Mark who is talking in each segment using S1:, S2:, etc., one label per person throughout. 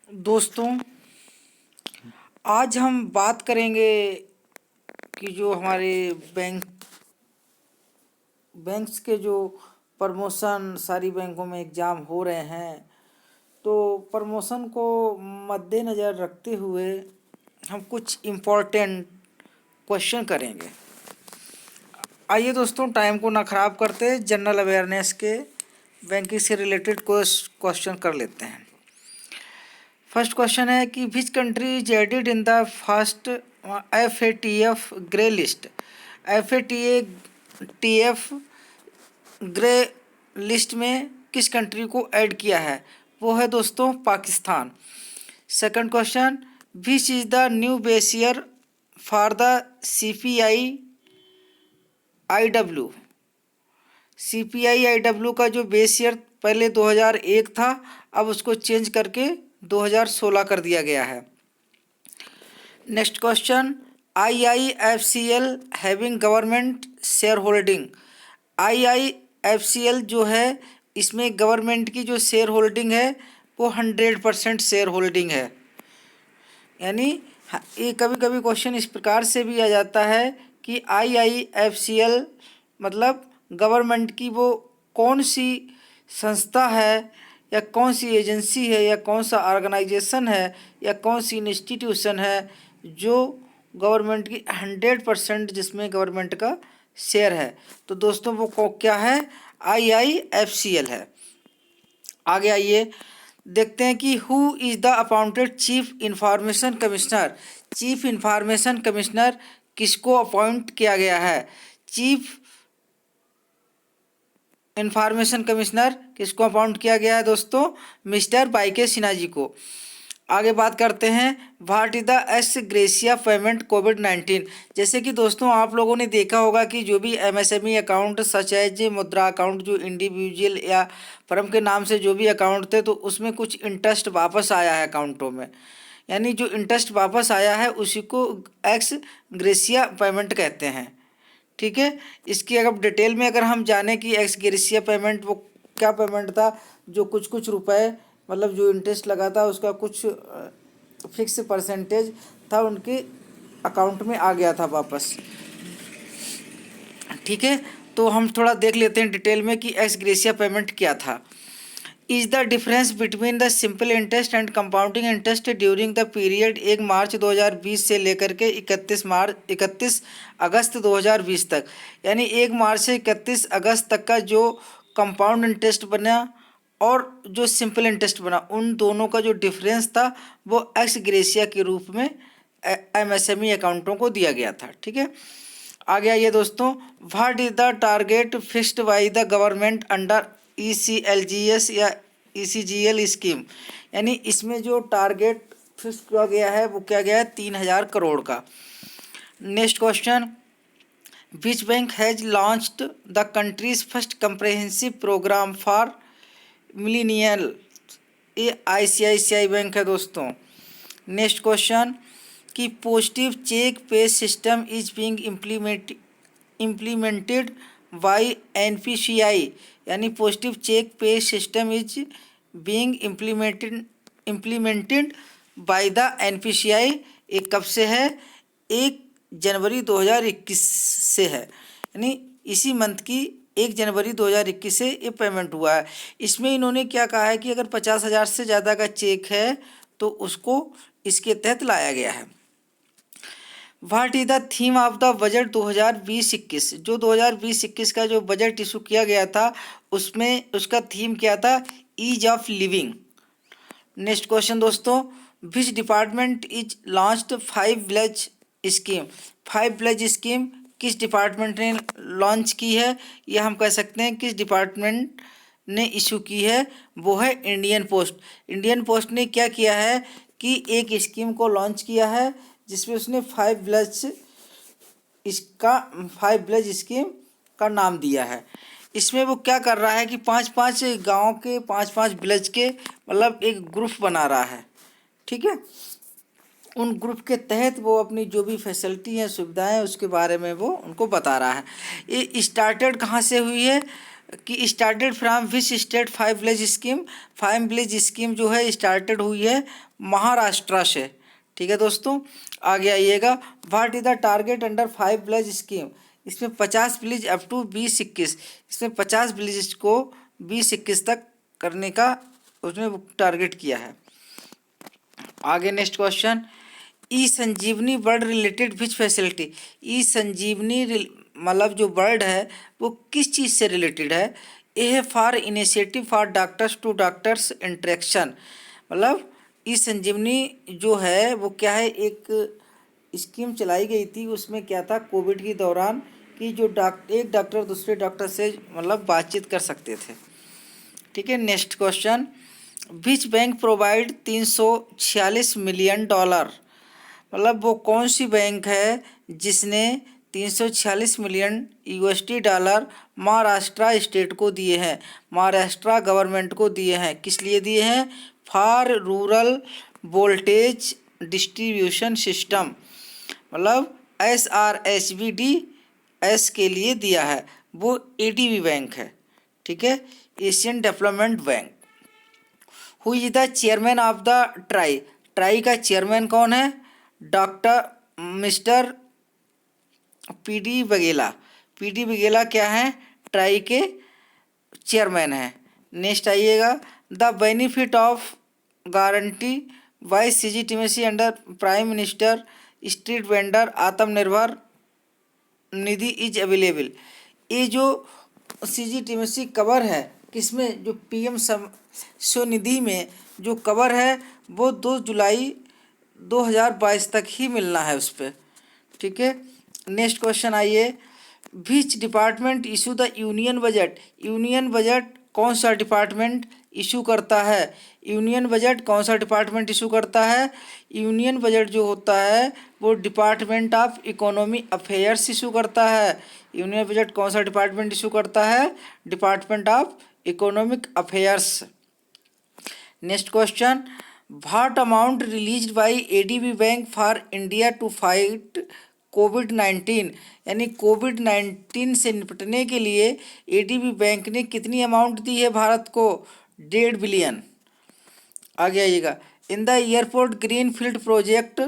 S1: दोस्तों, आज हम बात करेंगे कि जो हमारे बैंक्स के जो प्रमोशन सारी बैंकों में एग्ज़ाम हो रहे हैं, तो प्रमोशन को मद्देनज़र रखते हुए हम कुछ इम्पोर्टेंट क्वेश्चन करेंगे। आइए दोस्तों, टाइम को ना ख़राब करते जनरल अवेयरनेस के बैंकिंग से रिलेटेड क्वेश्चन कर लेते हैं। फर्स्ट क्वेश्चन है कि which country is added in the first FATF grey list. FATF grey list में किस कंट्री को ऐड किया है? वो है दोस्तों Pakistan. Second question, which is the new base year for the CPI-IW। CPI-IW का जो बेस ईयर पहले 2001 था, अब उसको चेंज करके 2016 कर दिया गया है। Next question, IIFCL having government share holding. IIFCL जो है, इसमें गवर्नमेंट की जो शेयर होल्डिंग है वो 100% शेयर होल्डिंग है। यानी ये कभी कभी क्वेश्चन इस प्रकार से भी आ जाता है कि IIFCL मतलब गवर्नमेंट की वो कौन सी संस्था है या कौन सी एजेंसी है या कौन सा ऑर्गेनाइजेशन है या कौन सी इंस्टीट्यूशन है जो गवर्नमेंट की 100% जिसमें गवर्नमेंट का शेयर है। तो दोस्तों वो क्या है? IIFCL है। आगे आइए देखते हैं कि who is the appointed chief information commissioner. Chief information commissioner किसको अपॉइंट किया गया है? चीफ इंफॉर्मेशन कमिश्नर किसको अपॉइंट किया गया है दोस्तों? मिस्टर वाईके सिन्हा जी को। आगे बात करते हैं, what is the ex gratia payment कोविड-19। जैसे कि दोस्तों आप लोगों ने देखा होगा कि जो भी MSME अकाउंट सच एज मुद्रा अकाउंट जो इंडिविजुअल या फर्म के नाम से जो भी अकाउंट थे, तो उसमें कुछ इंटरेस्ट वापस आया है अकाउंटों में। यानी जो इंटरेस्ट वापस आया है उसी को एक्स ग्रेसिया पेमेंट कहते हैं। ठीक है, इसकी अगर डिटेल में अगर हम जाने कि एक्स ग्रेसिया पेमेंट वो क्या पेमेंट था, जो कुछ कुछ रुपए मतलब जो इंटरेस्ट लगा था उसका कुछ फिक्स परसेंटेज था उनके अकाउंट में आ गया था वापस। ठीक है, तो हम थोड़ा देख लेते हैं डिटेल में कि एक्स ग्रेसिया पेमेंट क्या था। Is the difference between the simple interest and compounding interest during the period 1 मार्च 2020 से लेकर के 31 अगस्त 2020 तक। यानी 1 मार्च से 31 अगस्त तक का जो कंपाउंड इंटरेस्ट बना और जो सिंपल इंटरेस्ट बना, उन दोनों का जो डिफरेंस था वो एक्स ग्रेसिया के रूप में MSME अकाउंटों को दिया गया था। ठीक है, आगे आइए दोस्तों, what is the target fixed by the government under ECLGS या ECGL स्कीम। यानी इसमें जो टारगेट फिक्स किया गया है वो क्या गया है? 3000 करोड़ का। Next question, which bank has launched the country's first comprehensive programme for millennial. ये ICICI बैंक है दोस्तों। नेक्स्ट क्वेश्चन, कि positive cheque pay system is being implemented by NPCI। यानी positive cheque pay system is being implemented by the NPCI। ये कब से है? 1 जनवरी 2021 से है। यानी इसी मंथ की 1 जनवरी 2021 से ये पेमेंट हुआ है। इसमें इन्होंने क्या कहा है कि अगर 50,000 से ज़्यादा का चेक है तो उसको इसके तहत लाया गया है। What is the theme of the budget 2020-21। जो 2020-21 का जो बजट इशू किया गया था उसमें उसका थीम क्या था? Ease of living. Next question दोस्तों, which department is launched 5 village scheme. 5 village scheme किस डिपार्टमेंट ने लॉन्च की है, या हम कह सकते हैं किस डिपार्टमेंट ने इशू की है? वो है इंडियन पोस्ट। इंडियन पोस्ट ने क्या किया है कि एक स्कीम को लॉन्च किया है जिसमें उसने 5 विलेज स्कीम का नाम दिया है। इसमें वो क्या कर रहा है कि 5-5 गाँव के 5-5 विलेज के मतलब एक ग्रुप बना रहा है। ठीक है, उन ग्रुप के तहत वो अपनी जो भी फैसिलिटी हैं सुविधाएं उसके बारे में वो उनको बता रहा है। ये स्टार्टेड कहाँ से हुई है? कि started from which state 5 village scheme. 5 village scheme जो है स्टार्टेड हुई है महाराष्ट्र से। ठीक है दोस्तों, आगे आइएगा। What is the target under 5 village scheme. इसमें 50 विलेज अप टू 2021, इसमें 50 विलेज को 2021 तक करने का उसने टारगेट किया है। आगे next question, E Sanjeevani word related which facility. E Sanjeevani मतलब जो वर्ड है वो किस चीज़ से रिलेटेड है। ए है for initiative for doctors to doctors interaction. मतलब ई संजीवनी जो है वो क्या है, एक स्कीम चलाई गई थी। उसमें क्या था, कोविड के दौरान कि जो एक डॉक्टर दूसरे डॉक्टर से मतलब बातचीत कर सकते थे। ठीक है, next question, which bank provide 346 million dollar. मतलब वो कौन सी बैंक है जिसने 346 million USD dollar Maharashtra state को दिए हैं, महाराष्ट्र गवर्नमेंट को दिए हैं। किस लिए दिए हैं, for rural voltage distribution system. मतलब SRHVDS के लिए दिया है। वो ADB बैंक है। ठीक है, Asian development bank. Who is the chairman of the try. Try का चेयरमैन कौन है, doctor mister PD Baghela. PD Baghela क्या है, ट्राई के चेयरमैन है। नेक्स्ट आइएगा, the benefit of guarantee bye CGTMC under prime minister street vendor Atmanirbhar Nidhi is available. ये जो CGTMC कवर है किसमें, जो PM स्वनिधि में जो कवर है वो 2 जुलाई 2022 तक ही मिलना है उस पर। ठीक है, नेक्स्ट क्वेश्चन आइए, which department issue the union budget. Union budget कौन सा डिपार्टमेंट इशू करता है, यूनियन बजट कौन सा डिपार्टमेंट इशू करता है। यूनियन बजट जो होता है वो department of economy affairs issue करता है। यूनियन बजट कौन सा डिपार्टमेंट इशू करता है, department of economic affairs. Next question, what amount released by ADB bank for India to fight कोविड-19। यानी कोविड-19 से निपटने के लिए ADB बैंक ने कितनी अमाउंट दी है भारत को, 1.5 बिलियन। आगे आइएगा, in the airport green field project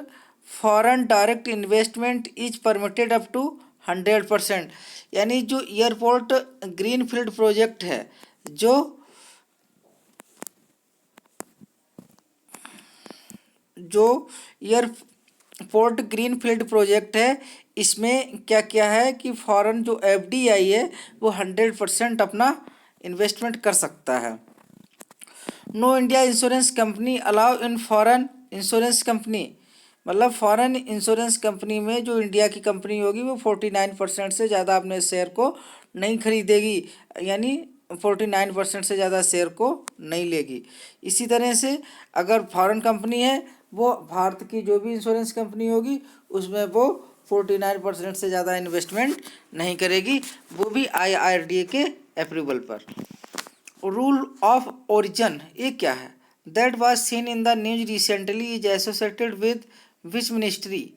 S1: foreign direct investment is permitted up to 100%। यानी जो एयरपोर्ट ग्रीन फील्ड प्रोजेक्ट है, जो एयरपोर्ट ग्रीन फील्ड प्रोजेक्ट है, इसमें क्या क्या है कि फॉरेन जो FDI है वो 100% अपना इन्वेस्टमेंट कर सकता है। No India insurance company allow in foreign insurance company. मतलब फॉरेन इंश्योरेंस कंपनी में जो इंडिया की कंपनी होगी वो 49% से ज़्यादा अपने शेयर को नहीं खरीदेगी, यानी 49% से ज़्यादा शेयर को नहीं लेगी। इसी तरह से अगर फॉरेन कंपनी है वो भारत की जो भी इंश्योरेंस कंपनी होगी उसमें वो 49% से ज़्यादा इन्वेस्टमेंट नहीं करेगी, वो भी IRDA के अप्रूवल पर। रूल ऑफ ओरिजिन ये क्या है, that was seen in the news recently is associated with which ministry.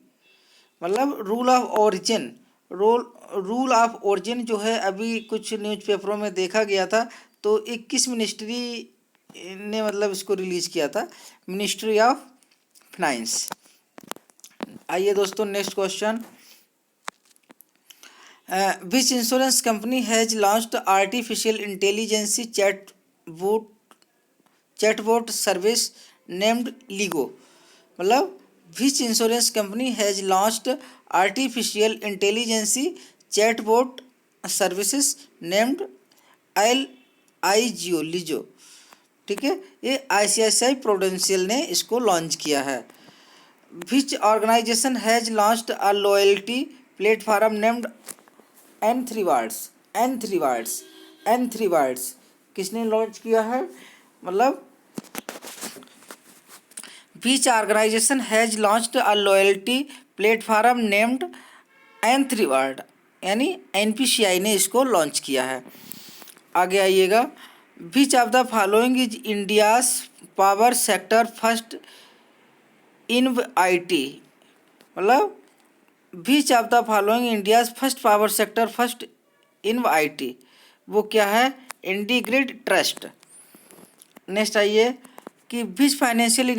S1: मतलब rule of origin, rule of origin जो है अभी कुछ न्यूज़पेपरों में देखा गया था, तो 21 मिनिस्ट्री ने मतलब इसको रिलीज़ किया था, मिनिस्ट्री ऑफ फाइनेंस। आइए दोस्तों next question, which insurance company has launched artificial intelligency chatbot service named Ligo. मतलब which insurance company has launched artificial intelligency chatbot services named LIGO Lijo. ठीक है, ये ICICI प्रूडेंशियल ने इसको लॉन्च किया है। Which organisation has launched a loyalty platform named N3Words। किसने launch किया है, मतलब which organisation has launched a loyalty platform named N3Word, यानी NPCI ने इसको लॉन्च किया है। आगे आइएगा, which of the following is India's power sector first in IT। मतलब which of the following India's first power sector first in IT। वो क्या है, इंडीग्रिड ट्रस्ट। नेक्स्ट आइए कि विच फाइनेंशियल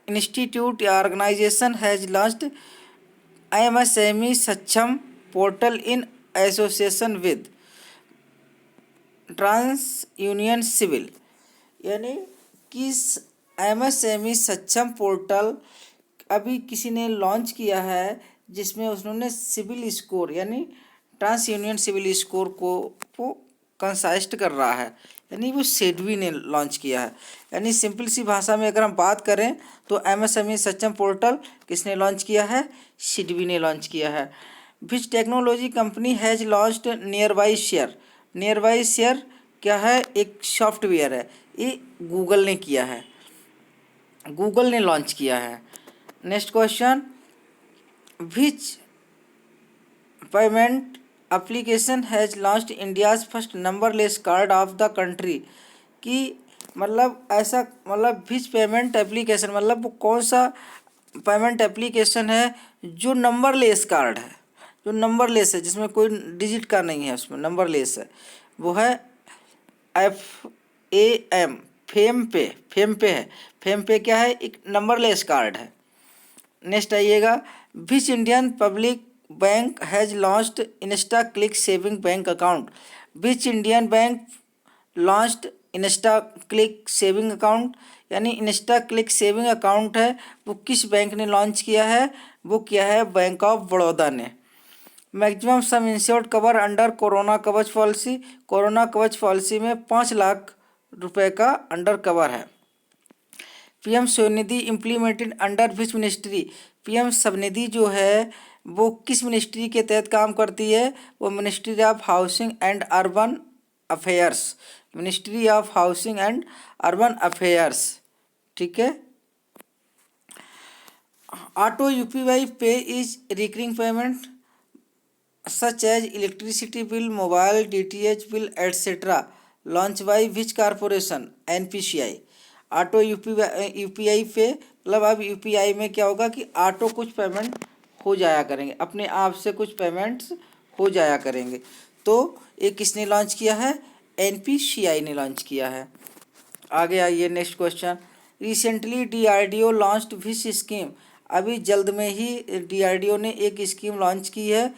S1: इंस्टीट्यूट या organisation has launched MSME Saksham portal in association with trans union CIBIL. यानी कि MSME Saksham portal अभी किसी ने लॉन्च किया है, जिसमें उन्होंने सिविल स्कोर यानी ट्रांस यूनियन सिविल स्कोर को कंसाइस्ट कर रहा है, यानी वो सेडबी ने लॉन्च किया है। यानी सिंपल सी भाषा में अगर हम बात करें तो एमएसएमई सक्षम पोर्टल किसने लॉन्च किया है, सिडबी ने लॉन्च किया है। विच technology company has launched nearby share. Nearby share क्या है, एक सॉफ्टवेयर है, ये गूगल ने किया है, गूगल ने लॉन्च किया है। Next question, which payment application has launched India's first numberless card of the country. कि मतलब ऐसा मतलब विच पेमेंट एप्लीकेशन मतलब वो कौन सा पेमेंट एप्लीकेशन है जो नंबरलेस कार्ड है, जो नंबरलेस है, जिसमें कोई डिजिट का नहीं है, उसमें नंबरलेस है, वो है FAM, फेम पे। फेम पे है, फेम पे क्या है, एक नंबरलेस कार्ड है। नेक्स्ट आइएगा, which Indian public bank has launched Insta click saving bank account. Which Indian bank launched Insta click saving account. यानी इंस्टा क्लिक सेविंग अकाउंट है वो किस बैंक ने लॉन्च किया है, वो किया है बैंक ऑफ बड़ौदा ने। मैक्सिमम सम इंश्योर्ड कवर अंडर कोरोना कवच पॉलिसी। कोरोना कवच पॉलिसी में 5 लाख रुपए का अंडर कवर है। PM Svanidhi implemented under which ministry. PM Svanidhi जो है वो किस मिनिस्ट्री के तहत काम करती है, वो ministry of housing and urban affairs. Ministry of housing and urban affairs, ठीक है। ऑटो यूपीआई पे is recurring payment such as electricity bill, mobile, DTH bill, etc. launched by which corporation? NPCI। Auto UPI पे मतलब अब UPI में क्या होगा कि ऑटो कुछ पेमेंट हो जाया करेंगे, अपने आप से कुछ पेमेंट्स हो जाया करेंगे। तो ये किसने लॉन्च किया है, NPCI ने लॉन्च किया है। आगे आइए next question, recently DRDO launched विच स्कीम। अभी जल्द में ही DRDO ने एक स्कीम लॉन्च की है,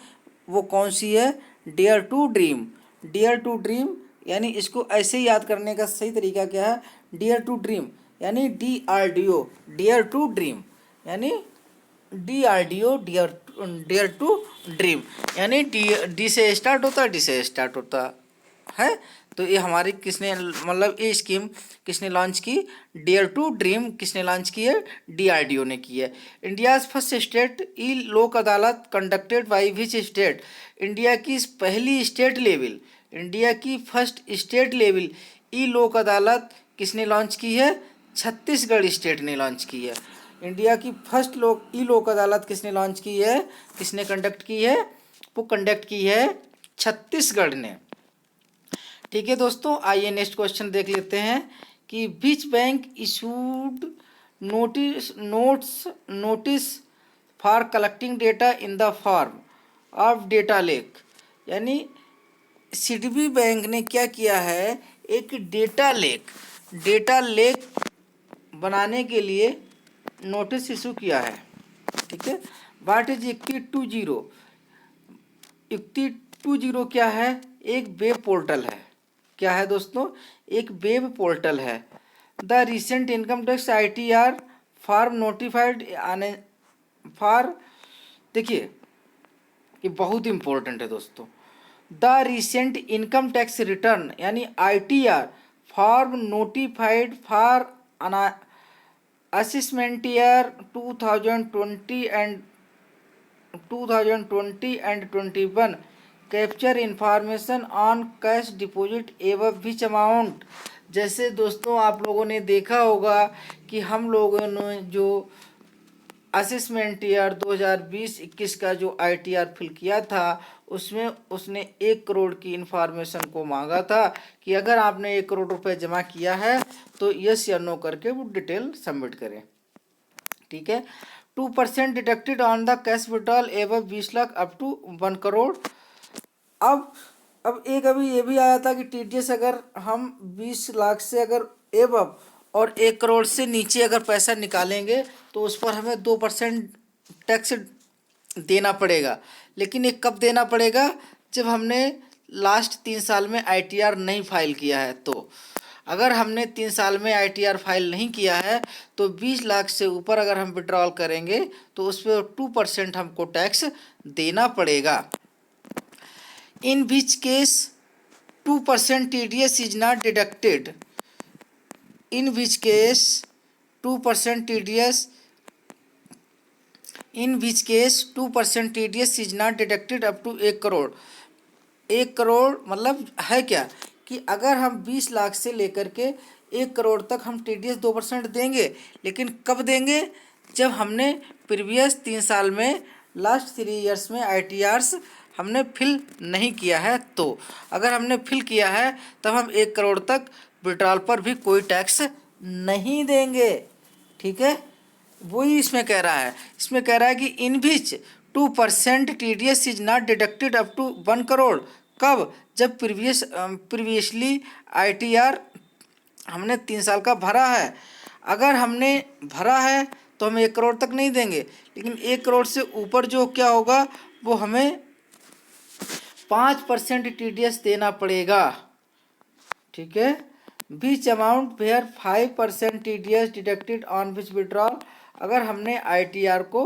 S1: वो कौन सी है, dare to dream. Dare to dream यानी इसको ऐसे ही याद करने का सही तरीका क्या है, डेयर टू ड्रीम यानी DRDO, डेयर टू ड्रीम यानी DRDO, डेयर टू ड्रीम यानी डी से स्टार्ट होता है, डी से स्टार्ट होता है। तो ये हमारी किसने मतलब ये स्कीम किसने लॉन्च की, डेयर टू ड्रीम किसने लॉन्च की है, DRDO ने की है। इंडियाज़ फर्स्ट स्टेट ई लोक अदालत conducted by which state. India की पहली स्टेट लेवल, इंडिया की फर्स्ट स्टेट लेवल ई लोक अदालत किसने लॉन्च की है, छत्तीसगढ़ स्टेट ने लॉन्च की है। इंडिया की फर्स्ट ई लोक अदालत किसने लॉन्च की है, किसने कंडक्ट की है, वो कंडक्ट की है छत्तीसगढ़ ने। ठीक है दोस्तों, आइए नेक्स्ट क्वेश्चन देख लेते हैं कि which bank issued notice for collecting data in the form of data lake. यानी सिडबी बैंक ने क्या किया है, एक डेटा लेक बनाने के लिए नोटिस इशू किया है, ठीक है। व्हाट इज इक्ति 20 क्या है, एक वेब पोर्टल है। क्या है दोस्तों, एक वेब पोर्टल है। The recent income tax ITR form notified आने फॉर, देखिए ये बहुत इंपॉर्टेंट है दोस्तों। The recent income tax return यानी ITR form notified for assessment year 2020 and 21 capture information on cash deposit एवं विच अमाउंट। जैसे दोस्तों आप लोगों ने देखा होगा कि हम लोगों ने जो असेसमेंट ईयर 2020-21 का जो ITR फिल किया था उसमें उसने 1 करोड़ की इंफॉर्मेशन को मांगा था कि अगर आपने 1 करोड़ रुपए जमा किया है तो यस या नो करके वो डिटेल सबमिट करें, ठीक है। 2% deducted on the cash withdrawal एवं 20 लाख अप टू 1 करोड़। अब अब एक अभी ये भी आया था कि टीडीएस अगर हम 20 लाख से अगर एबव और 1 करोड़ से नीचे अगर पैसा निकालेंगे तो उस पर हमें 2% टैक्स देना पड़ेगा। लेकिन ये कब देना पड़ेगा? जब हमने लास्ट 3 साल में आईटीआर नहीं फाइल किया है। तो अगर हमने 3 साल में आईटीआर फाइल नहीं किया है तो 20 लाख से ऊपर अगर हम विड्रॉल करेंगे तो उस पर 2% हमको टैक्स देना पड़ेगा। इन which case 2% TDS is not deducted. In which case 2% TDS in which case 2% TDS is not deducted up to 1 crore. 1 crore मतलब है क्या कि अगर हम 20 लाख से लेकर के 1 करोड़ तक हम TDS 2% देंगे। लेकिन कब देंगे? जब हमने प्रीवियस 3 साल में लास्ट 3 ईयर्स में ITRs हमने फिल नहीं किया है। तो अगर हमने फिल किया है तब हम 1 करोड़ तक विड्रॉल पर भी कोई टैक्स नहीं देंगे। ठीक है, वही इसमें कह रहा है। इसमें कह रहा है कि in which 2% TDS is not deducted up to 1 crore. कब? जब प्रीवियसली ITR हमने 3 साल का भरा है। अगर हमने भरा है तो हम 1 करोड़ तक नहीं देंगे। लेकिन 1 करोड़ से ऊपर जो क्या होगा वो हमें 5% TDS देना पड़ेगा। ठीक है, which amount where 5% TDS deducted on which withdrawal. अगर हमने ITR को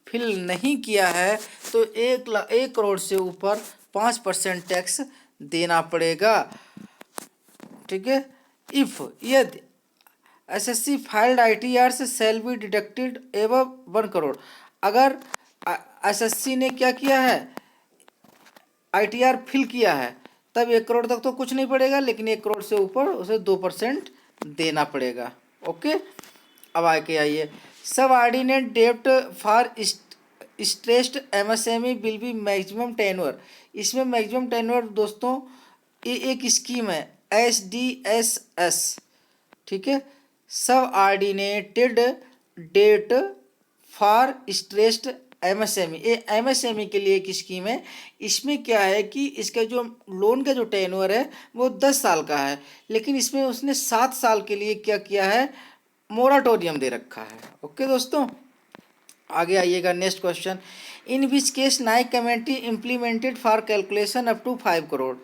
S1: फिल नहीं किया है तो 1 करोड़ से ऊपर 5% टैक्स देना पड़ेगा। ठीक है, इफ यदि SSC फाइल्ड ITR से सेल बी डिडक्टेड एवं 1 करोड़। अगर SSC ने क्या किया है, ITR फिल किया है, तब 1 करोड़ तक तो कुछ नहीं पड़ेगा। लेकिन 1 करोड़ से ऊपर उसे 2% देना पड़ेगा। ओके, अब आगे आइए। सब ऑर्डिनेट डेप्ट for stressed MSME will be maximum tenure. इसमें मैक्सिमम टेन्योर दोस्तों ये एक स्कीम है SDSS। ठीक है, subordinated debt for stressed MSME, ये MSME के लिए एक स्कीम है। इसमें क्या है कि इसका जो लोन का जो टेन्योर है वो 10 साल का है। लेकिन इसमें उसने 7 साल के लिए क्या किया है, मोराटोरियम दे रखा है। ओके दोस्तों, आगे आइएगा। Next question, in which case Naik committee implemented for calculation up to 5 crore.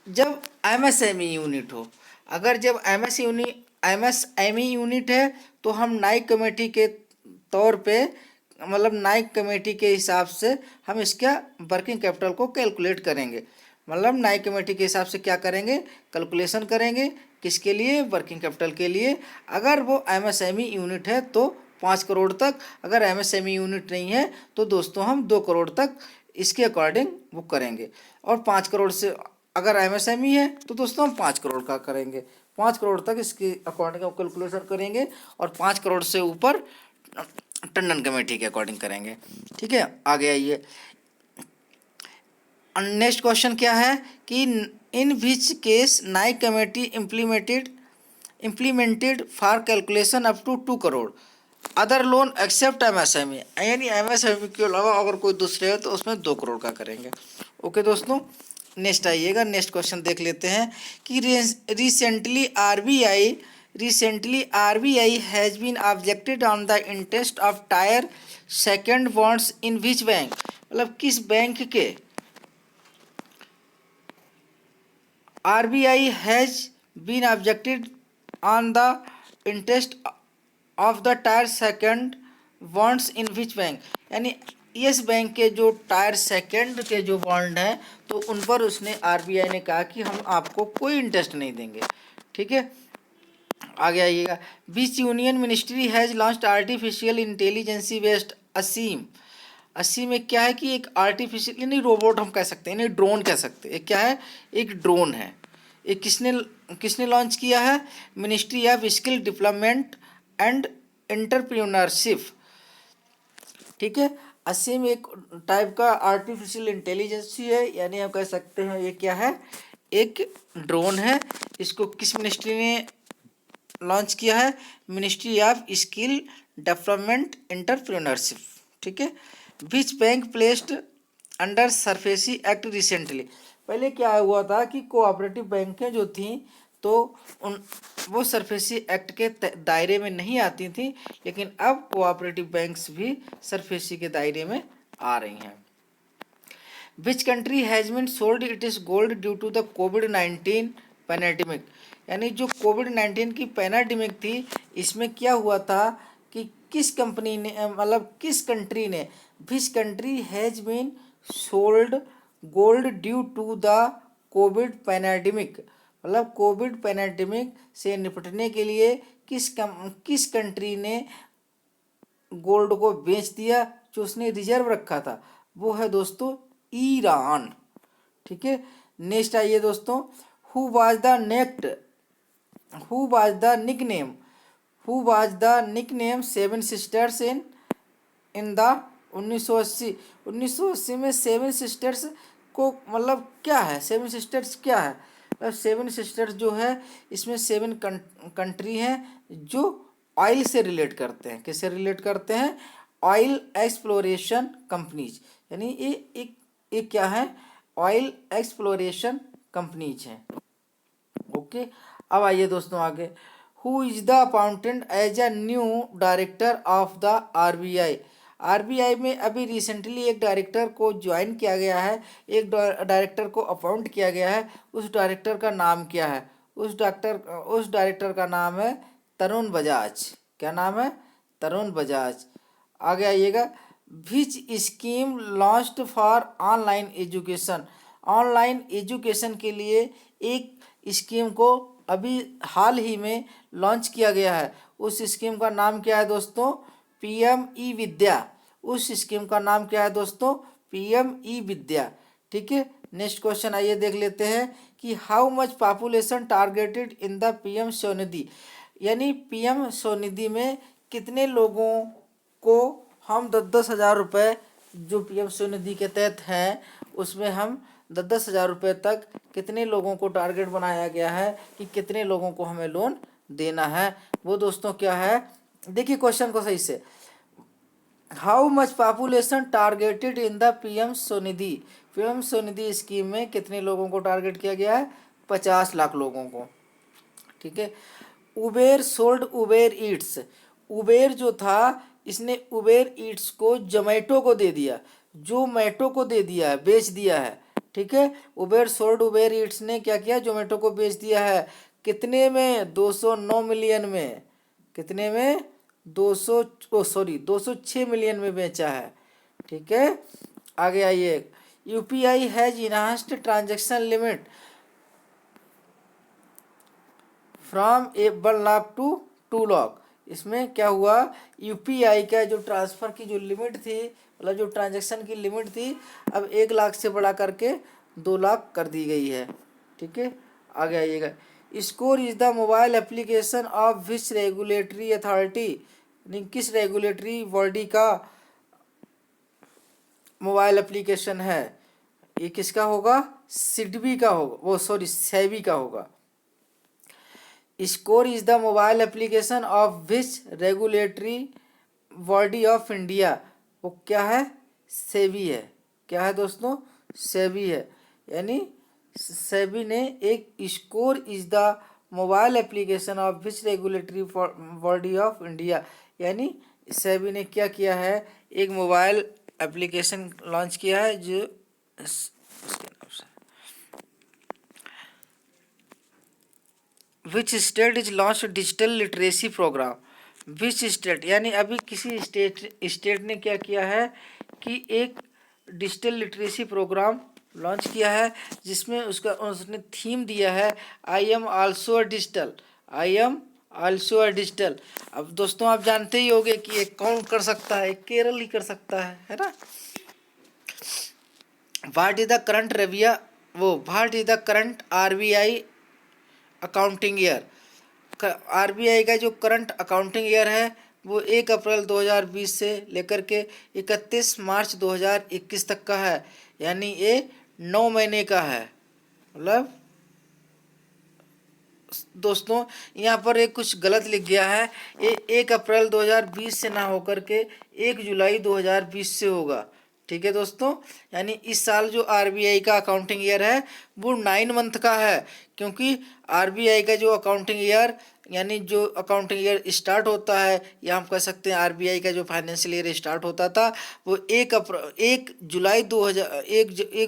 S1: जब MSME यूनिट हो, अगर जब MSME यूनिट है तो हम नाइक कमेटी के तौर पे मतलब नाइक कमेटी के हिसाब से हम इसका वर्किंग कैपिटल को कैलकुलेट करेंगे। मतलब नाइक कमेटी के हिसाब से क्या करेंगे, कैलकुलेशन करेंगे। किसके लिए? वर्किंग कैपिटल के लिए। अगर वो MSME यूनिट है तो 5 करोड़ तक, अगर MSME यूनिट नहीं है तो दोस्तों हम 2 करोड़ तक इसके अकॉर्डिंग बुक करेंगे। और 5 करोड़ से अगर MSME है तो दोस्तों हम 5 करोड़ का करेंगे। 5 करोड़ तक इसके अकॉर्डिंग हम कैलकुलेशन करेंगे और 5 करोड़ से ऊपर टंडन कमेटी के अकॉर्डिंग करेंगे। ठीक है, आगे आइए। नेक्स्ट क्वेश्चन क्या है कि in which case Naik committee implemented for calculation up to 2 crore other loan except MSME। यानी MSME के अलावा अगर कोई दूसरे है तो उसमें 2 करोड़ का करेंगे। ओके दोस्तों, नेक्स्ट आइएगा। नेक्स्ट क्वेश्चन देख लेते हैं कि recently RBI has been objected on the interest of tier second bonds in which bank। मतलब किस बैंक के RBI has been objected on the interest of the tier second bonds in which bank। यानी yes bank के जो tyre second के जो bond हैं तो उन पर उसने RBI ने कहा कि हम आपको कोई इंटरेस्ट नहीं देंगे। ठीक है, आगे आइएगा। Which union ministry has launched artificial intelligence based Aseem. Aseem में क्या है कि एक आर्टिफिशियल यानी रोबोट हम कह सकते हैं, यानी ड्रोन कह सकते हैं। क्या है? एक ड्रोन है। एक किसने लॉन्च किया है? Ministry of skill development and entrepreneurship. ठीक है, असीम एक टाइप का आर्टिफिशियल इंटेलिजेंसी है, यानी हम कह सकते हैं ये क्या है, एक ड्रोन है। इसको किस मिनिस्ट्री ने लॉन्च किया है? Ministry of skill development entrepreneurship. ठीक है, which bank placed under SARFAESI act recently. पहले क्या हुआ था कि कोऑपरेटिव बैंकें जो थीं तो वो सरफेसी एक्ट के दायरे में नहीं आती थी, लेकिन अब कोऑपरेटिव बैंक्स भी सरफेसी के दायरे में आ रही हैं। Which country has been sold it is gold due to the कोविड-19 पैंडेमिक, यानी जो कोविड-19 की पैंडेमिक थी, इसमें क्या हुआ था कि किस कंपनी ने मतलब किस कंट्री ने, which country has been sold gold due to the covid pandemic, मतलब कोविड पैंडेमिक से निपटने के लिए किस कंट्री ने गोल्ड को बेच दिया, जो उसने रिजर्व रखा था, वो है दोस्तों ईरान। ठीक है, नेक्स्ट आइए दोस्तों, who was the naked who was the nickname who was the nickname seven sisters in the 1980 में सेवन सिस्टर्स को मतलब क्या है, सेवन सिस्टर्स क्या है, मतलब सेवन सिस्टर्स जो है इसमें सेवन कंट्री हैं जो ऑयल से रिलेट करते हैं। किससे रिलेट करते हैं? ऑयल एक्सप्लोरेशन कंपनीज, यानी ये एक क्या है, ऑयल एक्सप्लोरेशन कंपनीज हैं। ओके, अब आइए दोस्तों आगे, who is the appointed as a new director of the RBI. RBI में अभी रिसेंटली एक डायरेक्टर को ज्वाइन किया गया है, एक डायरेक्टर को अपॉइंट किया गया है। उस डायरेक्टर का नाम क्या है? उस डायरेक्टर का नाम है तरुण बजाज। क्या नाम है? तरुण बजाज। आगे आइएगा, विच scheme launched for online education. Online education के लिए एक स्कीम को अभी हाल ही में लॉन्च किया गया है। उस स्कीम का नाम क्या है दोस्तों? पीएम ई विद्या। उस स्कीम का नाम क्या है दोस्तों? पीएम ई विद्या। ठीक है, नेक्स्ट क्वेश्चन आइए देख लेते हैं कि how much population targeted in the PM Svanidhi, यानी पीएम स्वनिधि में कितने लोगों को हम 10,000 रुपये जो पीएम स्वनिधि के तहत हैं उसमें हम 10,000 रुपये तक कितने लोगों को टारगेट बनाया गया है कि कितने लोगों को हमें लोन देना है, वो दोस्तों क्या है, देखिए क्वेश्चन को सही से। How much population targeted in the PM Svanidhi, PM Svanidhi scheme में कितने लोगों को टारगेट किया गया है? 50 लाख लोगों को। ठीक है, Uber sold Uber Yeats. Uber जो था इसने उबेर ईट्स को जोमेटो को दे दिया, जोमेटो को दे दिया है, बेच दिया है। ठीक है, उबेर सोल्ड उबेर ईट्स ने क्या किया? जोमेटो को बेच दिया है। कितने में? 209 मिलियन में। कितने में? 206 मिलियन में बेचा है। ठीक है, आगे आइए, UPI has enhanced transaction limit from 1 lakh to 2 lakh. इसमें क्या हुआ? यूपीआई का जो ट्रांसफ़र की जो लिमिट थी, मतलब जो ट्रांजैक्शन की लिमिट थी, अब 1 लाख से बढ़ा करके 2 लाख कर दी गई है। ठीक है, आगे आइएगा, score is the mobile application of which regulatory authority, किस रेगुलेटरी बॉडी का मोबाइल एप्लीकेशन है? ये किसका होगा? सिडबी का होगा, वो सॉरी सेबी का होगा। Score is the mobile application of which regulatory body of India, वो क्या है? सेबी है। क्या है दोस्तों? सेबी है, यानी सेबी ने एक score is the mobile application of which regulatory body of India, यानी सेबी ने क्या किया है? एक मोबाइल एप्लीकेशन लॉन्च किया है जो which state is launch digital literacy programme. Which state, यानी अभी किसी स्टेट ने क्या किया है कि एक डिजिटल लिटरेसी प्रोग्राम लॉन्च किया है, जिसमें उसने थीम दिया है I am also a digital, I am also a digital. अब दोस्तों आप जानते ही होंगे कि एक कौन कर सकता है? केरल ही कर सकता है ना। What is the current what is the current RBI accounting year. RBI का जो करंट अकाउंटिंग ईयर है वो 1 अप्रैल 2020 से लेकर के 31 मार्च 2021 तक का है, यानी ये 9 महीने का है। मतलब दोस्तों यहाँ पर एक कुछ गलत लिख गया है, ये 1 अप्रैल 2020 से ना होकर के 1 जुलाई 2020 से होगा। ठीक है दोस्तों, यानी इस साल जो आरबीआई का अकाउंटिंग ईयर है वो 9 मंथ का है, क्योंकि आरबीआई का जो अकाउंटिंग ईयर यानी जो अकाउंटिंग ईयर स्टार्ट होता है, या हम कह सकते हैं आरबीआई का जो फाइनेंशियल ईयर स्टार्ट होता था वो 1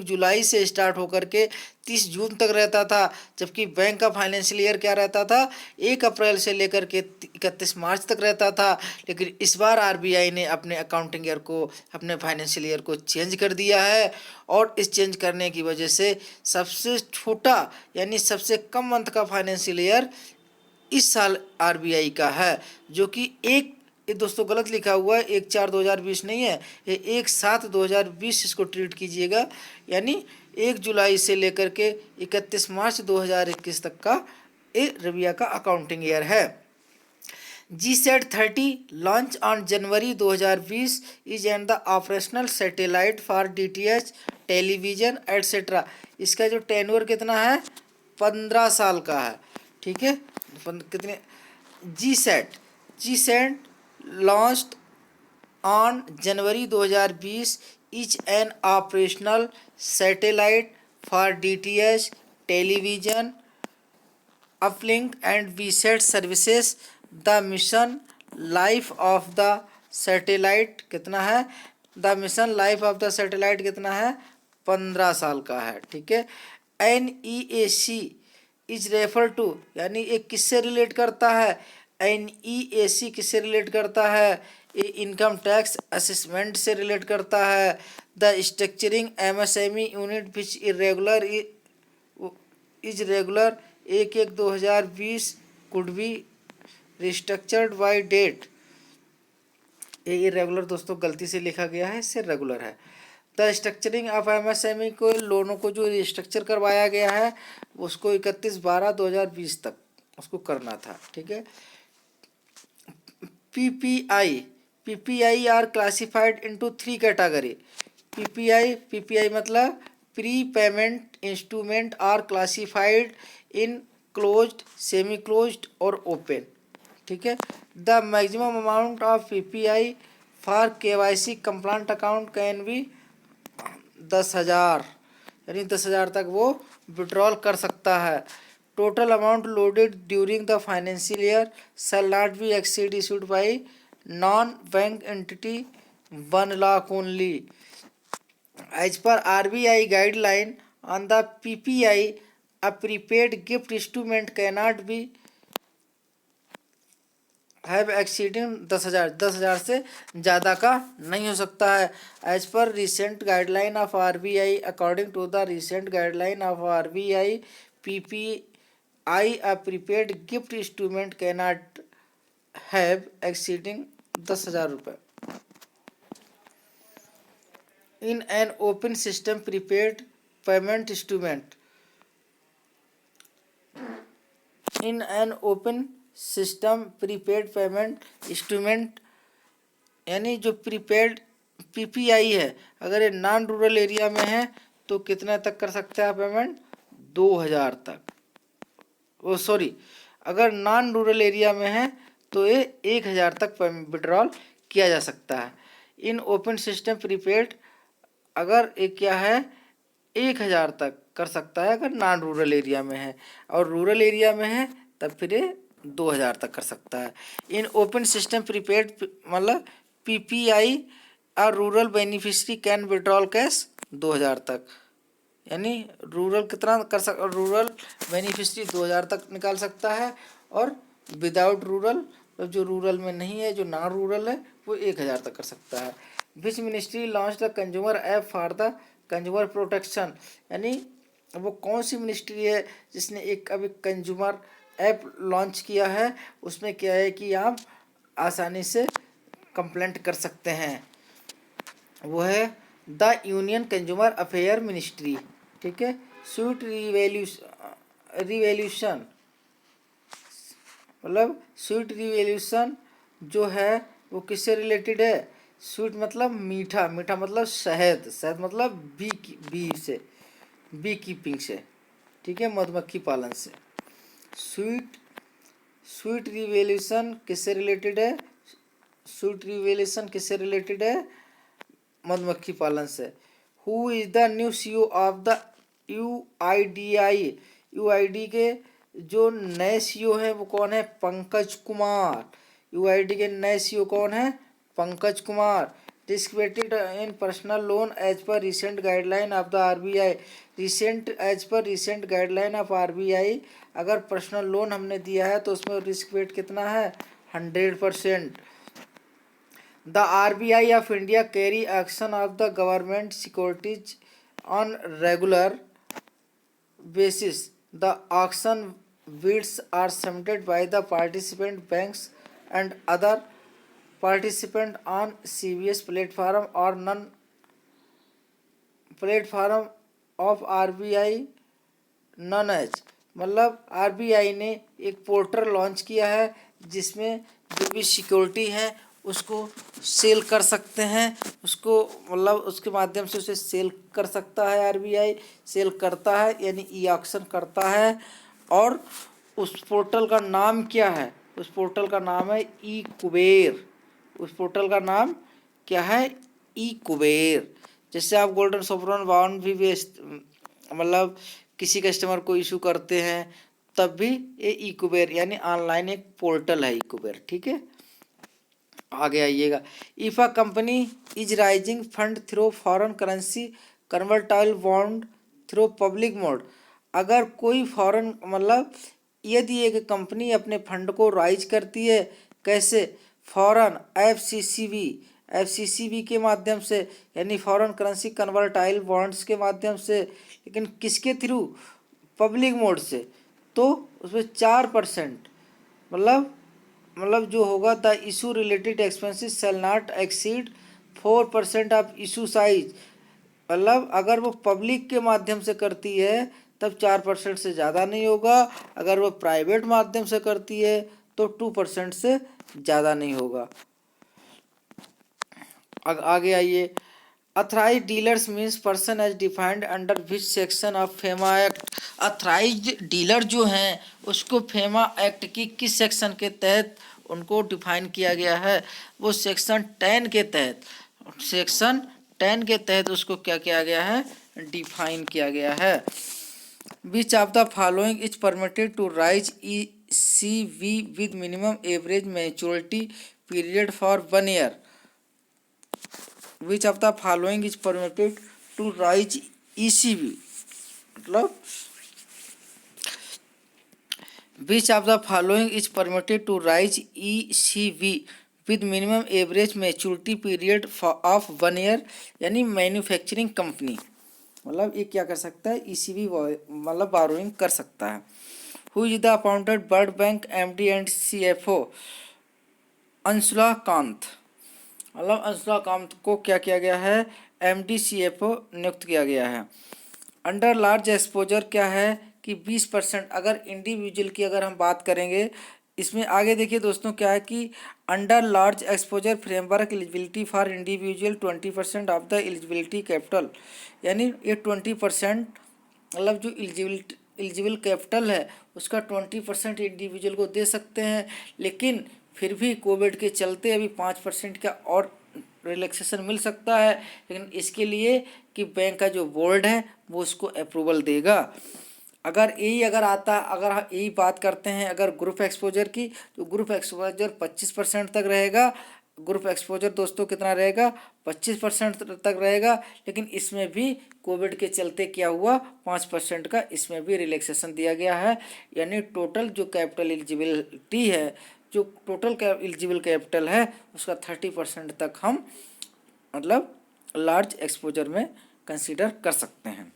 S1: जुलाई से स्टार्ट होकर के 30 जून तक रहता था, जबकि बैंक का फाइनेंशियल ईयर क्या रहता था 1 अप्रैल से लेकर के 31 मार्च तक रहता था। लेकिन इस बार आरबीआई ने अपने अकाउंटिंग ईयर को, अपने फाइनेंशियल ईयर को चेंज कर दिया है, और इस चेंज करने की वजह से सबसे छोटा यानी सबसे कम मंथ का फाइनेंशियल ईयर इस साल आरबीआई का है, जो कि ये दोस्तों गलत लिखा हुआ है, 1/4/2020 नहीं है, ये 1/7/2020 इसको ट्रीट कीजिएगा, यानी 1 जुलाई से लेकर के 31 मार्च 2021 तक का ये रबिया का अकाउंटिंग ईयर है। GSAT-30 launch on January 2020 is and the operational satellite for DTH television etcetera. इसका जो टेन्योर कितना है 15 साल का है, ठीक है। कितने GSAT launched on January 2020 is an operational satellite for DTH television uplink and VSAT services. The mission life of the satellite कितना है, the mission life of the satellite कितना है 15 साल का है, ठीक है। NEAC इज रेफर टू, यानी ये किससे रिलेट करता है, NEAC किससे रिलेट करता है, ये इनकम टैक्स असेसमेंट से रिलेट करता है। The structuring MSME unit which irregular is regular 1/1/2020 could be restructured by date. ये इरेगुलर दोस्तों गलती से लिखा गया है, इससे रेगुलर है। द स्ट्रक्चरिंग ऑफ MSME को, लोनों को जो रिस्ट्रक्चर करवाया गया है उसको 31/12/2020 तक उसको करना था, ठीक है। PPI are classified into 3 category. PPI मतलब pre payment instrument are classified in closed, semi closed और ओपन, ठीक है। The maximum amount of PPI for KYC compliant account can be 10,000, यानी 10,000 तक वो विड्रॉल कर सकता है। Total amount loaded during the financial year shall not be exceed issued by non bank entity 1 lakh only. As per RBI guideline on the PPI, a prepaid gift instrument cannot be have exceeding 10,000 से ज़्यादा का नहीं हो सकता है। As per recent guideline of RBI, according to the recent guideline of RBI, PPI a prepaid gift instrument cannot have exceeding 10,000 रुपये। In an open system prepaid payment instrument, in an open system prepaid payment instrument, यानी जो prepaid PPI है, अगर ये non rural area में है तो कितने तक कर सकते हैं पेमेंट 2,000 तक। ओ सॉरी, अगर नॉन रूरल एरिया में है तो ये 1,000 तक विड्रॉल किया जा सकता है। इन ओपन सिस्टम प्रीपेड अगर एक क्या है 1,000 तक कर सकता है अगर नॉन रूरल एरिया में है, और रूरल एरिया में है तब फिर ये 2,000 तक कर सकता है। इन ओपन सिस्टम प्रीपेड मतलब PPI और rural beneficiary can withdrawal cash 2,000 तक, यानी रूरल कितना कर रूरल बेनिफिशरी 2,000 तक निकाल सकता है, और विदाउट रूरल जो रूरल में नहीं है, जो नॉन रूरल है, वो 1,000 तक कर सकता है। Which ministry launch the consumer app for the consumer protection, यानी वो कौन सी मिनिस्ट्री है जिसने एक अभी कंज्यूमर ऐप लॉन्च किया है, उसमें क्या है कि आप आसानी से कंप्लेंट कर सकते हैं, वो है the union consumer affair ministry, ठीक है। स्वीट रिवॉल्यूशन मतलब स्वीट रिवॉल्यूशन जो है वो किससे रिलेटेड है, स्वीट मतलब मीठा, मीठा मतलब शहद, शहद मतलब बी से, बी कीपिंग से, ठीक है, मधुमक्खी पालन से। स्वीट रिवॉल्यूशन किससे रिलेटेड है, स्वीट रिवॉल्यूशन किससे रिलेटेड है, मधुमक्खी पालन से। Who is the new CEO of the UIDAI? UID के जो नए सीईओ है वो कौन है? पंकज कुमार। यूआईडी के नए सीईओ कौन है? Pankaj Kumar. Risk weighted in personal loan as per recent guideline of the RBI. As per recent guideline of RBI, अगर पर्सनल लोन हमने दिया है तो उसमें रिस्क वेट कितना है? 100%। The RBI of India carry action of the government securities on regular basis. The auction bids are submitted by the participant banks and other participant on CBS platform or non platform of RBI known as. मतलब RBI ने एक portal launch किया है जिसमें जो भी security है उसको सेल कर सकते हैं, उसको मतलब उसके माध्यम से उसे सेल कर सकता है। आरबीआई सेल करता है यानी ई ऑक्शन करता है। और उस पोर्टल का नाम क्या है? उस पोर्टल का नाम है ई कुबेर। उस पोर्टल का नाम क्या है? ई कुबेर। जैसे आप गोल्डन सोवरन बॉन्ड भी बेच मतलब किसी कस्टमर को इशू करते हैं तब भी ये ई कुबेर यानी ऑनलाइन एक पोर्टल है ई कुबेर। ठीक है, आगे आइएगा। If a company is rising fund through foreign currency convertible bond through public mode. अगर कोई फॉरेन मतलब यदि एक कंपनी अपने फंड को राइज करती है, कैसे? फॉरेन एफसीसीबी के माध्यम से यानी फॉरेन करेंसी कन्वर्टाइल बॉन्ड्स के माध्यम से, लेकिन किसके थ्रू? पब्लिक मोड से। तो उसमें 4% मतलब जो होगा the issue related expenses shall not exceed 4% of issue size. मतलब अगर वो पब्लिक के माध्यम से करती है तब 4% से ज़्यादा नहीं होगा, अगर वो प्राइवेट माध्यम से करती है तो 2% से ज़्यादा नहीं होगा। आगे आइए। Authorise dealers means person as defined under which section of FEMA act. Authorise dealer जो हैं उसको फेमा एक्ट की किस सेक्शन के तहत उनको डिफाइन किया गया है? वो सेक्शन 10 के तहत। सेक्शन 10 के तहत उसको क्या किया गया है? डिफाइन किया गया है। Which of the following is permitted to raise ECV with minimum average maturity period for 1 year? Which of the following is permitted to raise ECV मतलब which of the following is permitted to raise ECV with minimum average maturity period of 1 year यानी manufacturing company मतलब ये क्या कर सकता है? ECV मतलब burrowing कर सकता है। Who is the appointed world bank MD and CFO? Anshula Kant. मतलब अंशुला कांत को क्या किया गया है? MD CFO नियुक्त किया गया है। अंडर लार्ज एक्सपोजर क्या है कि 20%। अगर इंडिविजुअल की अगर हम बात करेंगे इसमें आगे देखिए दोस्तों क्या है कि under large exposure framework eligibility for individual 20% of the eligibility capital. यानी ये 20% मतलब जो एलिजिबल कैपिटल है उसका 20% इंडिविजुअल को दे सकते हैं, लेकिन फिर भी कोविड के चलते अभी 5% का और रिलैक्सेशन मिल सकता है। लेकिन इसके लिए कि बैंक का जो बोर्ड है वो उसको अप्रूवल देगा। अगर आता अगर यही बात करते हैं अगर ग्रुप एक्सपोजर की, तो ग्रुप एक्सपोजर 25% तक रहेगा। ग्रुप एक्सपोजर दोस्तों कितना रहेगा? 25% तक रहेगा। लेकिन इसमें भी कोविड के चलते क्या हुआ? 5% का इसमें भी रिलैक्सेशन दिया गया है। यानी टोटल जो कैपिटल एलिजिबिलिटी है, जो टोटल एलिजिबल कैपिटल है उसका 30% तक हम मतलब लार्ज एक्सपोजर में कंसीडर कर सकते हैं।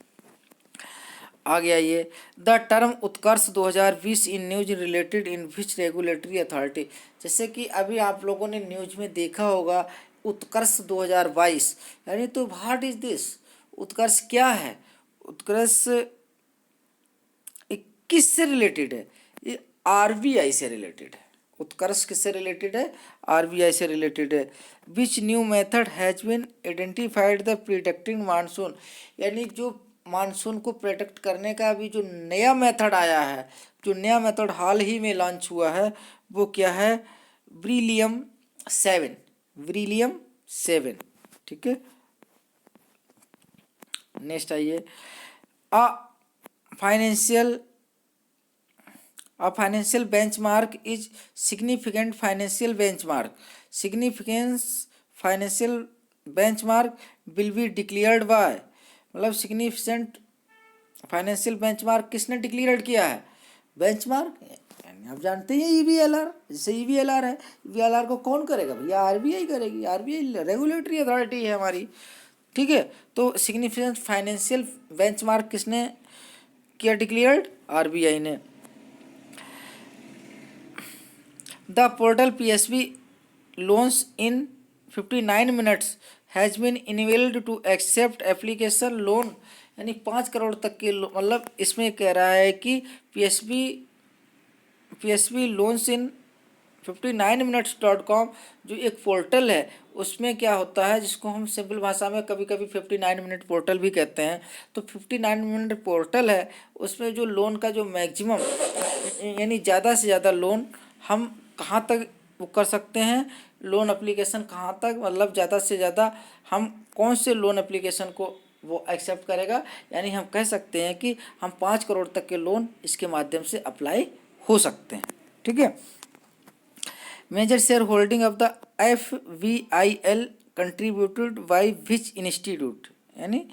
S1: आगे आइए। The term Utkarsh 2020 in news related in which regulatory authority. जैसे कि अभी आप लोगों ने न्यूज में देखा होगा उत्कर्ष 2022 यानी, तो व्हाट इज दिस? उत्कर्ष क्या है? उत्कर्ष किससे रिलेटेड है? ये आरबीआई से रिलेटेड है। उत्कर्ष किससे रिलेटेड है? आरबीआई से रिलेटेड है। Which new method has been identified the protecting monsoon. यानी जो मानसून को प्रोटेक्ट करने का अभी जो नया मेथड आया है, जो नया मेथड हाल ही में लॉन्च हुआ है वो क्या है? ब्रिलियम 7। ब्रिलियम 7। ठीक है, नेक्स्ट आइए, a financial benchmark is significant financial benchmark. Significance financial benchmark will be declared by, मतलब सिग्निफिकेंट फाइनेंशियल बेंचमार्क किसने डिक्लेयर किया है? बेंचमार्क, यानी आप जानते हैं ईवीएलआर, जैसे ईवीएलआर है, ईवीएलआर को कौन करेगा भैया? आरबीआई करेगी, आरबीआई रेगुलेटरी अथॉरिटी है हमारी, ठीक है। तो सिग्निफिकेंट फाइनेंशियल बेंचमार्क किसने किया डिक्लेयर्ड? आरबीआई ने। The portal PSB loans in 59 minutes has been enabled to accept application loan, यानी 5 करोड़ तक के मतलब इसमें कह रहा है कि पीएसबी लोन्स इन 59minutes.com जो एक पोर्टल है, उसमें क्या होता है, जिसको हम सिंपल भाषा में कभी कभी 59 मिनट पोर्टल भी कहते हैं। तो 59 मिनट पोर्टल है, उसमें जो लोन का जो मैक्सिमम यानी ज़्यादा से ज़्यादा लोन हम कहाँ तक वो कर सकते हैं, लोन एप्लीकेशन कहाँ तक, मतलब ज़्यादा से ज़्यादा हम कौन से लोन एप्लीकेशन को वो एक्सेप्ट करेगा, यानी हम कह सकते हैं कि हम 5 करोड़ तक के लोन इसके माध्यम से अप्लाई हो सकते हैं, ठीक है। Major share holding of the FVIL contributed by which institute, यानी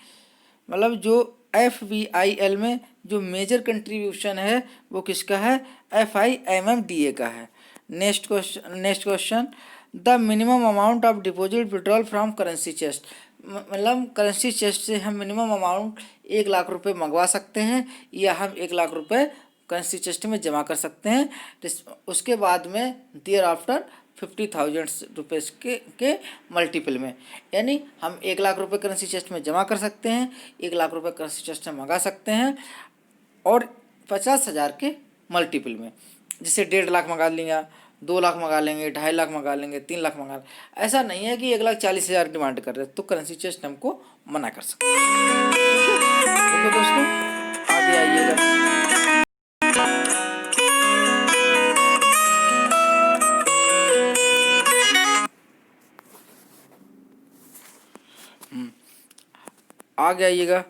S1: मतलब जो FVIL में जो मेजर कंट्रीब्यूशन है वो किसका है? FIMMDA का है। Next question, the minimum amount of deposit withdrawal from currency chest, मतलब करेंसी चेस्ट से हम मिनिमम अमाउंट 1 लाख रुपए मंगवा सकते हैं, या हम 1 लाख रुपए करेंसी चेस्ट में जमा कर सकते हैं। उसके बाद में देयर आफ्टर 50,000 रुपीज़ के मल्टीपल में, यानी हम 1 लाख रुपए करेंसी चेस्ट में जमा कर सकते हैं, 1 लाख रुपए करेंसी चेस्ट में मंगा सकते हैं, और 50,000 के मल्टीपल में, जैसे 1.5 लाख मंगा लिया, 2 लाख मंगा लेंगे, 2.5 लाख मंगा लेंगे, 3 लाख मंगा लेंगे। ऐसा नहीं है कि 1,40,000 डिमांड कर रहे हैं तो करेंसी चेस्ट हमको मना कर सकते हैं। ओके दोस्तों, आगे आइएगा। आगे आइएगा,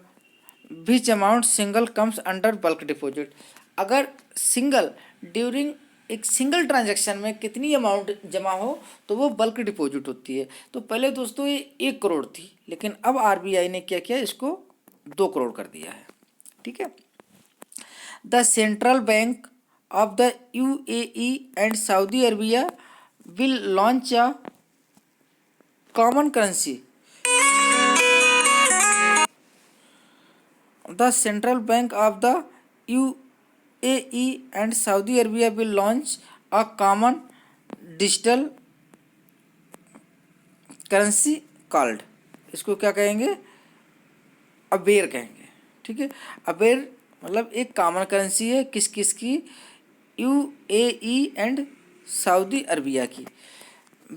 S1: विच amount single comes under bulk deposit. अगर सिंगल ड्यूरिंग एक सिंगल ट्रांजैक्शन में कितनी अमाउंट जमा हो तो वो बल्क डिपॉजिट होती है। तो पहले दोस्तों ये 1 करोड़ थी, लेकिन अब आरबीआई ने क्या किया, इसको 2 करोड़ कर दिया है, ठीक है। The central bank of the UAE and Saudi Arabia will launch a common currency. The Central Bank of the UAE and Saudi Arabia will launch a common digital currency called, इसको क्या कहेंगे? अबेर कहेंगे, ठीक है। अबेर मतलब एक कॉमन करेंसी है, किस किस की? UAE एंड सऊदी अरबिया की।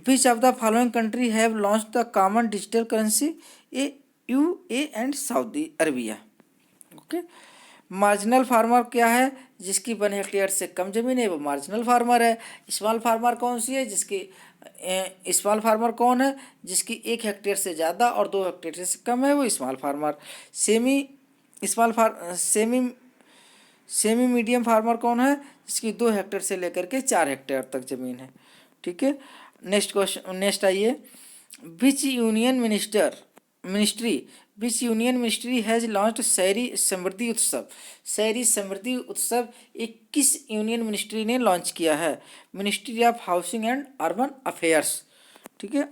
S1: विच of the following country have launch the common digital currency? A UAE and Saudi Arabia. Okay. Marginal farmer क्या है? जिसकी 1 हेक्टेयर से कम जमीन है वो मार्जिनल फार्मर है। स्मॉल फार्मर कौन सी है? स्मॉल फार्मर कौन है? जिसकी 1 हेक्टेयर से ज़्यादा और 2 हेक्टेयर से कम है वो small farmer. Semi medium farmer कौन है? जिसकी 2 हेक्टेयर से लेकर के 4 हेक्टेयर तक जमीन है, ठीक है। नेक्स्ट आइए, विच यूनियन मिनिस्ट्री हैज़ लॉन्च्ड शहरी समृद्धि उत्सव। शहरी समृद्धि उत्सव एक किस यूनियन मिनिस्ट्री ने लॉन्च किया है? Ministry of housing and urban affairs, ठीक है।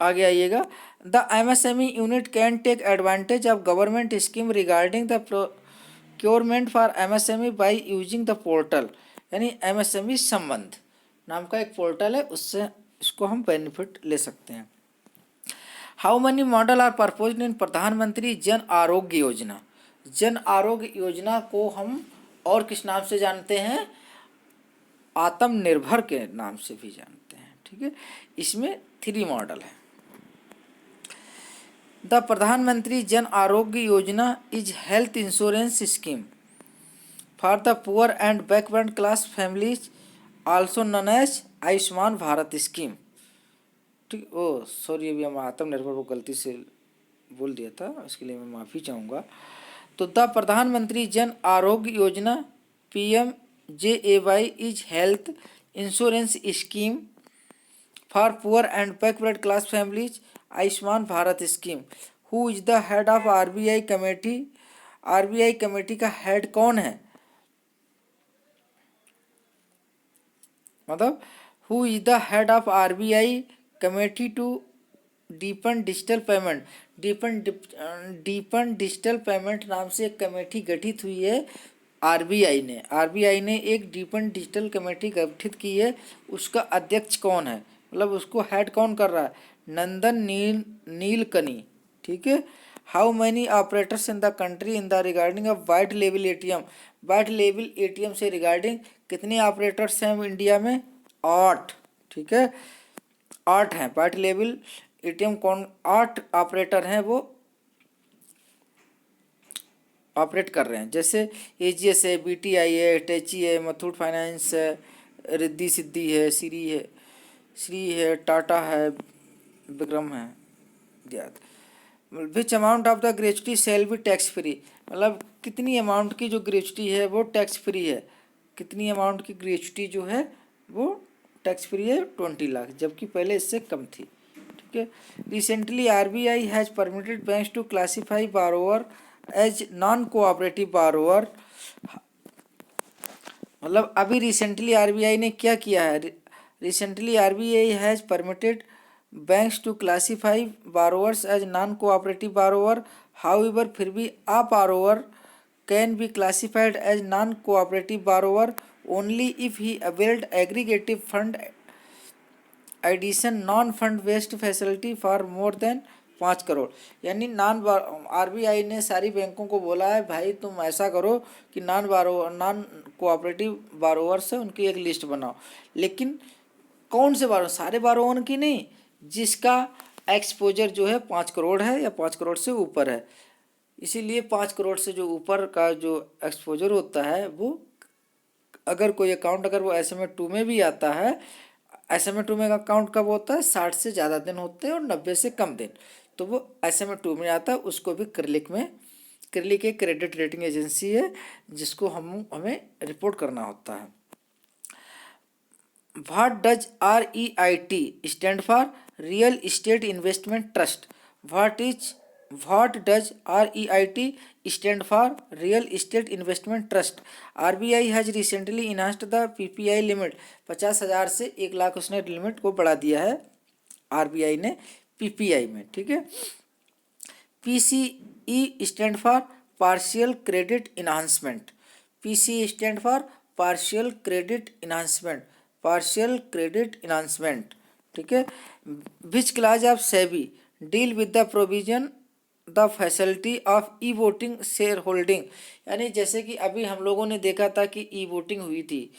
S1: आगे आइएगा, the MSME unit can take advantage of government scheme regarding the procurement for MSME by using the portal, यानी MSME संबंध नाम का एक पोर्टल है, उससे इसको हम बेनिफिट ले सकते हैं। How many model are proposed in Pradhan Mantri Jan Arogya योजना। जन आरोग्य योजना को हम और किस नाम से जानते हैं? आत्मनिर्भर के नाम से भी जानते हैं, ठीक है। इसमें 3 मॉडल है। द प्रधानमंत्री Jan Arogya Yojana is health insurance scheme for the poor and backward class families, also known as Ayushman Bharat scheme, ठीक। सॉरी, अभी हम आत्मनिर्भर को गलती से बोल दिया था, उसके लिए मैं माफ़ी चाहूँगा। तो द प्रधानमंत्री Jan Arogya Yojana PMJAY is health insurance scheme for poor and backward class families. Ayushman Bharat scheme. Who is the head of RBI committee? RBI committee का हेड कौन है? मतलब who is the head of RBI committee to deepen digital payment. Deepen digital payment नाम से एक committee गठित हुई है आरबीआई ने एक डीपन डिजिटल कमेटी गठित की है। उसका अध्यक्ष कौन है, मतलब उसको हेड कौन कर रहा है? नंदन नीलकनी। ठीक है। How many operators in the country in the regarding of white level ATM? White level ATM से रिगार्डिंग कितने ऑपरेटर्स हैं इंडिया में? 8। ठीक है, 8 हैं वाइट लेवल ATM। कौन? 8 ऑपरेटर हैं, वो ऑपरेट कर रहे हैं। जैसे AGS है, BTI है, टेची है, मुथूट फाइनेंस है, रिद्धि सिद्धि है, श्री है, टाटा है, विक्रम है, याद। Which amount of the gratuity shall be tax free? मतलब कितनी अमाउंट की जो ग्रेचुटी है वो टैक्स फ्री है। कितनी अमाउंट की ग्रेचुटी जो है वो टैक्स फ्री है? 20 लाख, जबकि पहले इससे कम थी। ठीक है। Recently RBI has permitted banks to classify borrower as non cooperative borrower. मतलब अभी रिसेंटली RBI ने क्या किया है? Recently RBI has permitted banks to classify borrowers as non cooperative borrower. However फिर भी a borrower can be classified as non cooperative borrower only if he availed aggregative fund addition non fund based facility for more than 5 crore. यानी RBI ने सारी बैंकों को बोला है भाई तुम ऐसा करो कि नॉन कोऑपरेटिव बारोवर्स है उनकी एक लिस्ट बनाओ। लेकिन कौन से बारो? सारे बारोवर की नहीं, जिसका एक्सपोजर जो है 5 करोड़ है या 5 करोड़ से ऊपर है। इसीलिए 5 करोड़ से जो ऊपर का जो एक्सपोजर होता है वो, अगर कोई अकाउंट अगर वो SMA-2 में भी आता है, SMA-2 में अकाउंट कब होता है? 60 से ज़्यादा दिन होते हैं और 90 से कम दिन, तो वो SMA-2 में आता है। उसको भी क्रिलिक एक क्रेडिट रेटिंग एजेंसी है जिसको हमें रिपोर्ट करना होता है। What does REIT stand for? Real Estate Investment Trust. What does REIT stand for? Real Estate Investment Trust. RBI has recently enhanced the PPI limit. 50,000 से 1 लाख उसने लिमिट को बढ़ा दिया है RBI ने PPI में। ठीक है। PCE stand for Partial Credit Enhancement. PCE stand for Partial Credit Enhancement. ठीक है। Which class of SEBI deal with the provision the facility of voting share holding. यानी जैसे कि अभी हम लोगों ने देखा था कि वोटिंग हुई थी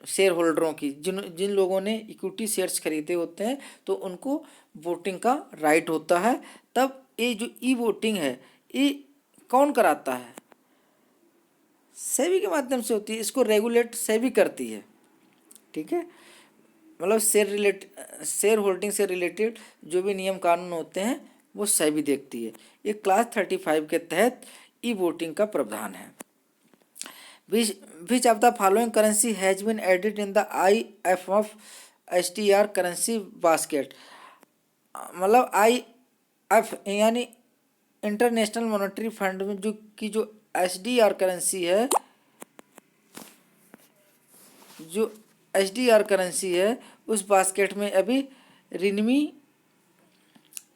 S1: शेयर होल्डरों की, जिन लोगों ने इक्विटी शेयर्स खरीदे होते हैं तो उनको वोटिंग का राइट होता है। तब ये जो वोटिंग है ये कौन कराता है? सेबी के माध्यम से होती है। इसको रेगुलेट सेबी करती है। ठीक है। मतलब शेयर होल्डिंग से रिलेटेड जो भी नियम कानून होते हैं वो सेबी देखती है। ये क्लास 35 के तहत वोटिंग का प्रावधान है। Which of the following currency has been added in the IMF SDR currency basket. मतलब IF यानी इंटरनेशनल मॉनेटरी फंड में जो SDR करेंसी है, जो SDR करेंसी है उस बास्केट में अभी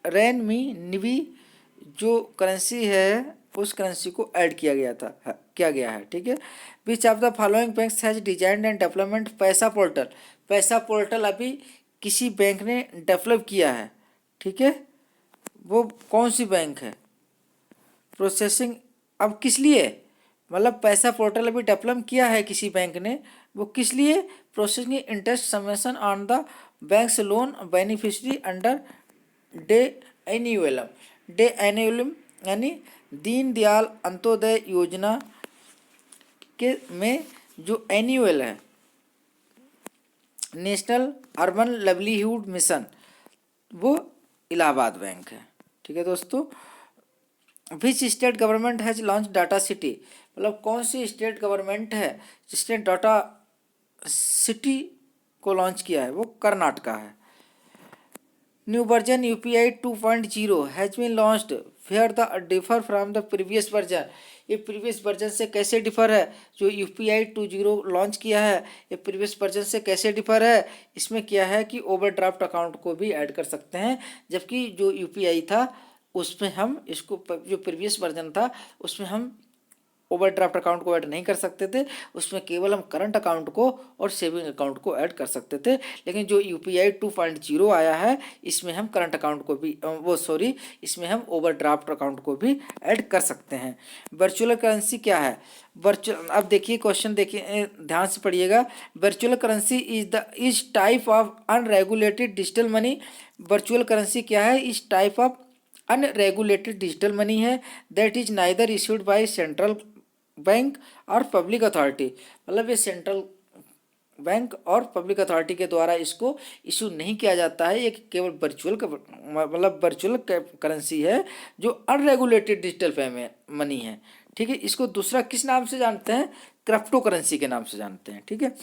S1: रेनमी निवी जो करेंसी है उस करेंसी को ऐड किया गया है। ठीक है। Which of the following banks has design and development पैसा पोर्टल। पैसा पोर्टल अभी किसी बैंक ने डेवलप किया है। ठीक है। वो कौन सी बैंक है? प्रोसेसिंग अब किस लिए? मतलब पैसा पोर्टल अभी डेवलप किया है किसी बैंक ने, वो किस लिए? Processing interest submission on the banks loan beneficiary under DAY NULM यानी दीनदयाल अंत्योदय योजना के में जो एन्युअल है नेशनल अर्बन लाइवलीहुड मिशन, वो इलाहाबाद बैंक है। ठीक है दोस्तों। Which state government has launch data city, मतलब कौन सी स्टेट गवर्नमेंट है जिसने डाटा सिटी को लॉन्च किया है, वो कर्नाटका है। New version UPI 2.0 has been launched where the differ from the previous version, ये प्रीवियस वर्जन से कैसे डिफर है, जो यूपीआई 2.0 लॉन्च किया है ये प्रीवियस वर्जन से कैसे डिफर है। इसमें क्या है कि ओवरड्राफ्ट अकाउंट को भी ऐड कर सकते हैं, जबकि जो यूपीआई था उसमें हम इसको, जो प्रीवियस वर्जन था उसमें हम ओवरड्राफ्ट अकाउंट को ऐड नहीं कर सकते थे, उसमें केवल हम करंट अकाउंट को और सेविंग अकाउंट को ऐड कर सकते थे। लेकिन जो यूपीआई 2.0 आया है इसमें हम करंट अकाउंट को भी इसमें हम ओवरड्राफ्ट अकाउंट को भी ऐड कर सकते हैं। वर्चुअल करेंसी क्या है? वर्चुअल, अब देखिए क्वेश्चन, देखिए ध्यान से पढ़िएगा। Virtual currency is type of unregulated digital money. Virtual currency क्या है? इस type of unregulated digital money है that is neither issued by central bank और पब्लिक अथॉरिटी, मतलब ये सेंट्रल बैंक और पब्लिक अथॉरिटी के द्वारा इसको इशू नहीं किया जाता है। ये केवल वर्चुअल करेंसी है जो अनरेगुलेटेड डिजिटल पेमेंट मनी है। ठीक है, इसको दूसरा किस नाम से जानते हैं? क्रिप्टो करेंसी के नाम से जानते हैं। ठीक है,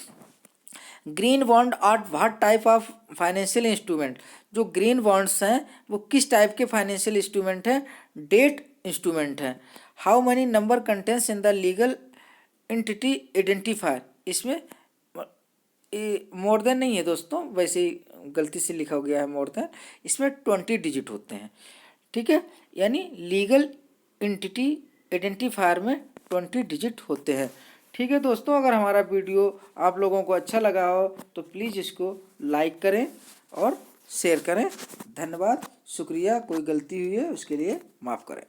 S1: green bond are what type of financial instrument, जो ग्रीन बॉन्ड्स हैं वो किस टाइप के फाइनेंशियल इंस्ट्रूमेंट हैं? डेट इंस्ट्रूमेंट हैं। How many number contains in the legal entity identifier, इसमें मोर देन नहीं है दोस्तों, वैसे ही गलती से लिखा गया है मोर देन, इसमें 20 डिजिट होते हैं। ठीक है, यानी लीगल एंटिटी आइडेंटिफायर में 20 डिजिट होते हैं। ठीक है दोस्तों, अगर हमारा वीडियो आप लोगों को अच्छा लगा हो तो प्लीज़ इसको लाइक करें और शेयर करें। धन्यवाद, शुक्रिया। कोई गलती हुई है उसके लिए माफ़ करें।